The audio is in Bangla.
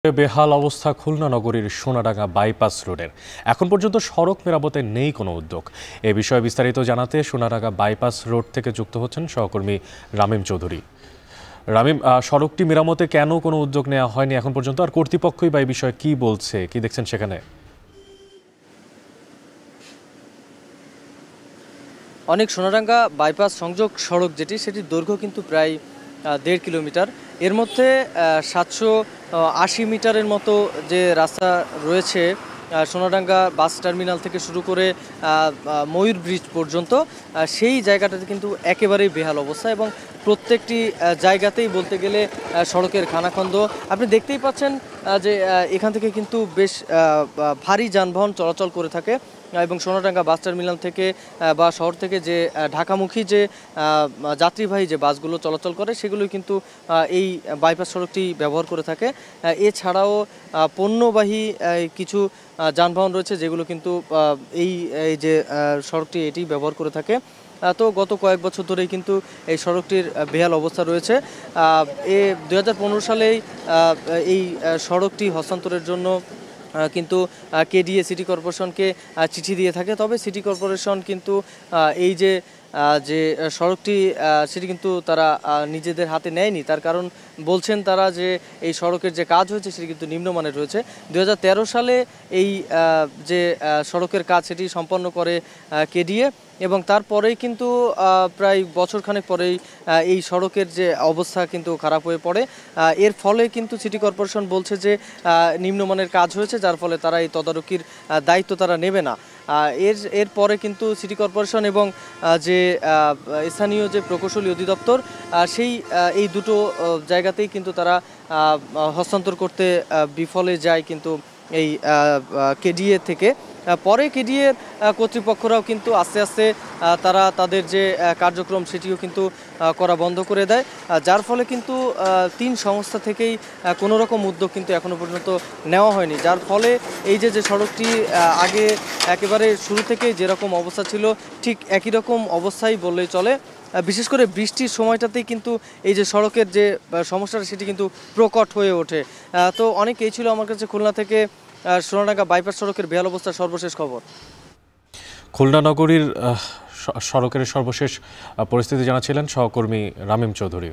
বেহাল অবস্থা খুলনা নগরীর সোনাডাঙ্গা বাইপাস রোডের। এখন পর্যন্ত সড়ক মেরামতে নেই কোনো উদ্যোগ। এ বিষয়ে বিস্তারিত জানাতে সোনাডাঙ্গা বাইপাস রোড থেকে যুক্ত হচ্ছেন সহকর্মী রামিম চৌধুরী। রামিম, সড়কটি মেরামতে কেন কোনো উদ্যোগ নেওয়া হয়নি এখন পর্যন্ত, আর কর্তৃপক্ষই বা এই বিষয়ে কি বলছে, কি দেখছেন সেখানে? অনেক সোনাডাঙ্গা বাইপাস সংযোগ সড়ক সেটির দৈর্ঘ্য কিন্তু প্রায় 1.5 কিলোমিটার। এর মধ্যে 780 মিটারের মতো যে রাস্তা রয়েছে সোনাডাঙ্গা বাস টার্মিনাল থেকে শুরু করে ময়ূর ব্রিজ পর্যন্ত, সেই জায়গাটাতে কিন্তু একেবারেই বেহাল অবস্থা এবং প্রত্যেকটি জায়গাতেই বলতে গেলে সড়কের খানাখন্দ। আপনি দেখতেই পাচ্ছেন যে এখান থেকে কিন্তু বেশ ভারী যানবাহন চলাচল করে থাকে এবং সোনাডাঙ্গা বাস টার্মিনাল থেকে বা শহর থেকে যে ঢাকামুখী যে যাত্রীবাহী যে বাসগুলো চলাচল করে সেগুলো কিন্তু এই বাইপাস সড়কটি ব্যবহার করে থাকে। এছাড়াও পণ্যবাহী কিছু যানবাহন রয়েছে যেগুলো কিন্তু এই যে সড়কটি এটি ব্যবহার করে থাকে। তো গত কয়েক বছর ধরেই কিন্তু এই সড়কটির বেহাল অবস্থা রয়েছে। 2015 সালেই এই সড়কটি হস্তান্তরের জন্য কিন্তু কেডিএ সিটি কর্পোরেশনকে চিঠি দিয়ে থাকে। তবে সিটি কর্পোরেশন কিন্তু এই যে সড়কটি সেটি কিন্তু তারা নিজেদের হাতে নেয়নি। তার কারণ বলছেন তারা যে এই সড়কের যে কাজ হয়েছে সেটি কিন্তু নিম্নমানের রয়েছে। 2013 সালে এই যে সড়কের কাজ সেটি সম্পন্ন করে কেডিএ এবং তারপরেই কিন্তু প্রায় বছরখানেক পরেই এই সড়কের যে অবস্থা কিন্তু খারাপ হয়ে পড়ে। এর ফলে কিন্তু সিটি কর্পোরেশন বলছে যে নিম্নমানের কাজ হয়েছে, যার ফলে তারা এই তদারকির দায়িত্ব তারা নেবে না। এরপরে কিন্তু সিটি কর্পোরেশন এবং যে স্থানীয় যে প্রকৌশলী অধিদপ্তর এই দুটো জায়গাতেই কিন্তু তারা হস্তান্তর করতে বিফলে যায় কিন্তু এই কেডিএ থেকে। পরে কেডিএ কর্তৃপক্ষরাও কিন্তু আস্তে আস্তে তারা তাদের যে কার্যক্রম সেটিও কিন্তু করা বন্ধ করে দেয়, যার ফলে কিন্তু 3 সংস্থা থেকেই কোনো রকম উদ্যোগ কিন্তু এখনো পর্যন্ত নেওয়া হয়নি। যার ফলে এই যে সড়কটি আগে একেবারে শুরু থেকেই যেরকম অবস্থা ছিল ঠিক একই রকম অবস্থাই বললেই চলে। বিশেষ করে বৃষ্টির সময়টাতেই কিন্তু এই যে সড়কের যে সমস্যাটা সেটি কিন্তু প্রকট হয়ে ওঠে। তো অনেকেই ছিল আমার কাছে খুলনা থেকে সোনাডাঙ্গা বাইপাস সড়কের বেহাল অবস্থার সর্বশেষ খবর। খুলনা নগরীর সড়কের সর্বশেষ পরিস্থিতি জানাচ্ছিলেন সহকর্মী রামিম চৌধুরী।